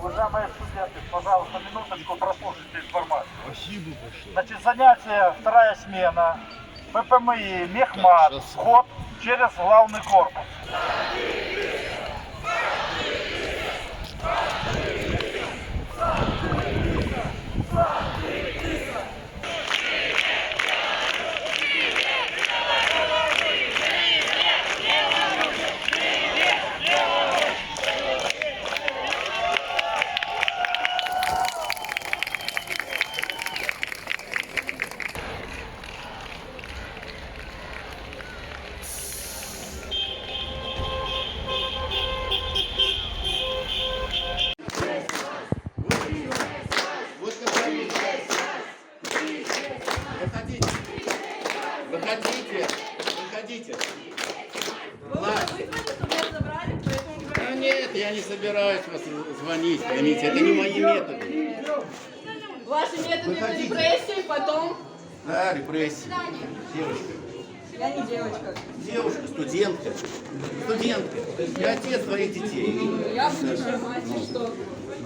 Уважаемые студенты, пожалуйста, минуточку прослушайте информацию. Спасибо большое. Значит, занятие, вторая смена, ППМИ, Мехмат, вход через главный корпус. Выходите. Нет, я не собираюсь вас звонить, поймите, это не мои методы. Ваши методы репрессий потом... Да, репрессии. Девочка. Я не девочка. Девушка, студентка. Студентка. Я отец твоих детей. Я будущая мать, и что?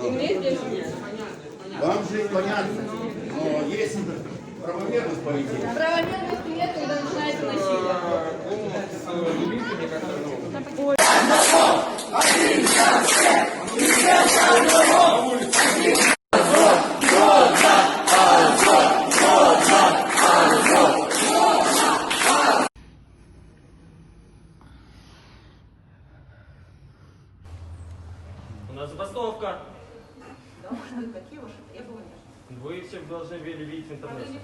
И мне здесь нет. Вам же понятно. Но есть правомерность поведения. Правомерности нет, когда начинается насилие. У нас забастовка. Да, какие ваши требования? Вы все должны видеть в интернете.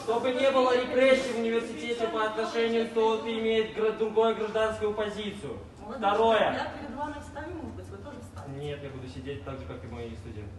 Чтобы не было репрессий в университете по отношению к тому, кто имеет другую гражданскую позицию. Второе. Я перед вами встаю, может быть, вы тоже встанете? Нет, я буду сидеть так же, как и мои студенты.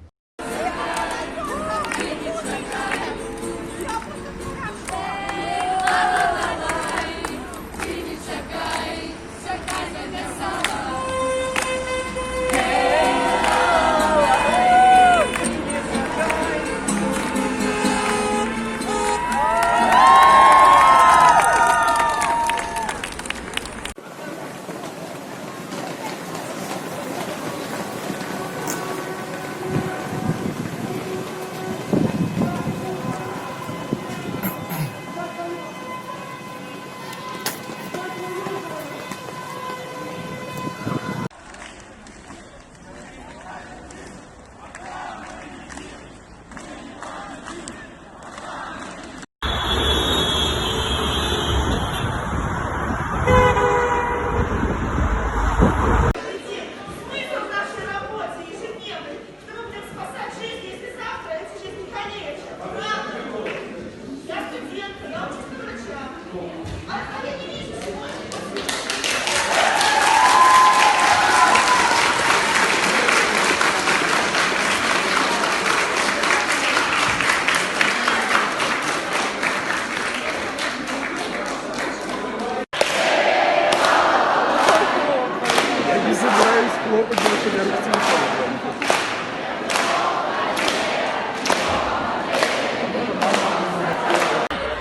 Я не собираюсь хлопать больше вверх телефона.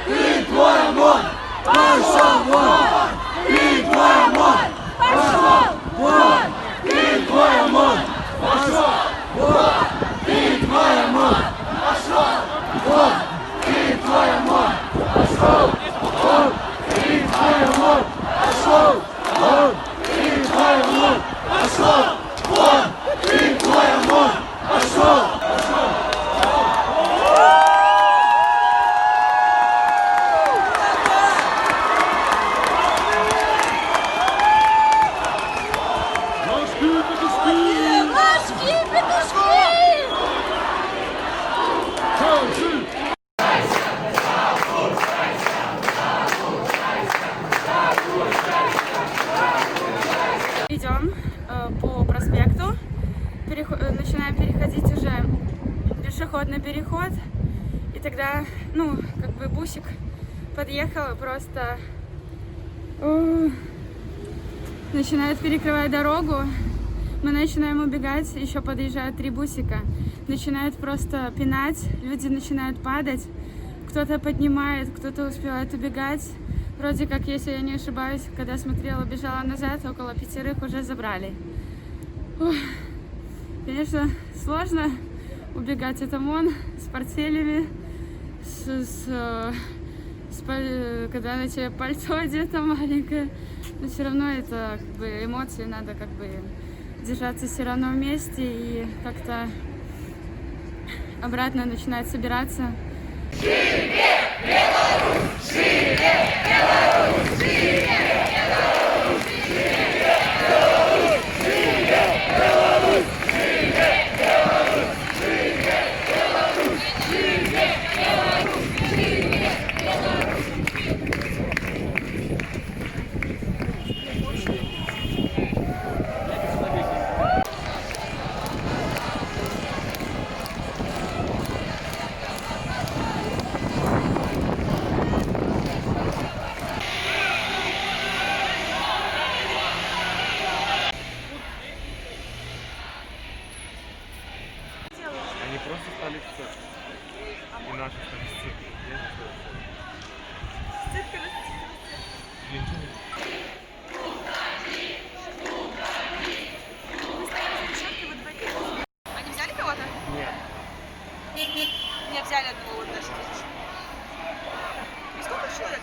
Ты твой ОМОН! Пошел вон! Ты твой ОМОН! Пошел вон! Ты твой ОМОН! Пошел вон! Ты твой ОМОН! Пошел вон! Ты твой ОМОН! Пошел вон! Ты твой ОМОН! Пошел вон! Ты твой ОМОН! Пошел вон! Ты твой ОМОН! Пошел! Идем по проспекту, начинаем переходить уже пешеходный переход, и тогда, ну, как бы бусик подъехал и просто начинает перекрывать дорогу. Мы начинаем убегать, еще подъезжают 3 бусика, начинают просто пинать, люди начинают падать, кто-то поднимает, кто-то успевает убегать. Вроде как, если я не ошибаюсь, когда смотрела, бежала назад, около 5 уже забрали. Ох, конечно, сложно убегать от ОМОН с портфелями, когда на тебе пальто одето маленькое. Но все равно это как бы эмоции, надо как бы держаться все равно вместе и как-то обратно начинать собираться. Они просто стали в цирк. И наши стали в цирк. Я не знаю. Блин, что не- Они взяли кого-то? Нет. Не взяли одного вот нашего. И сколько человек?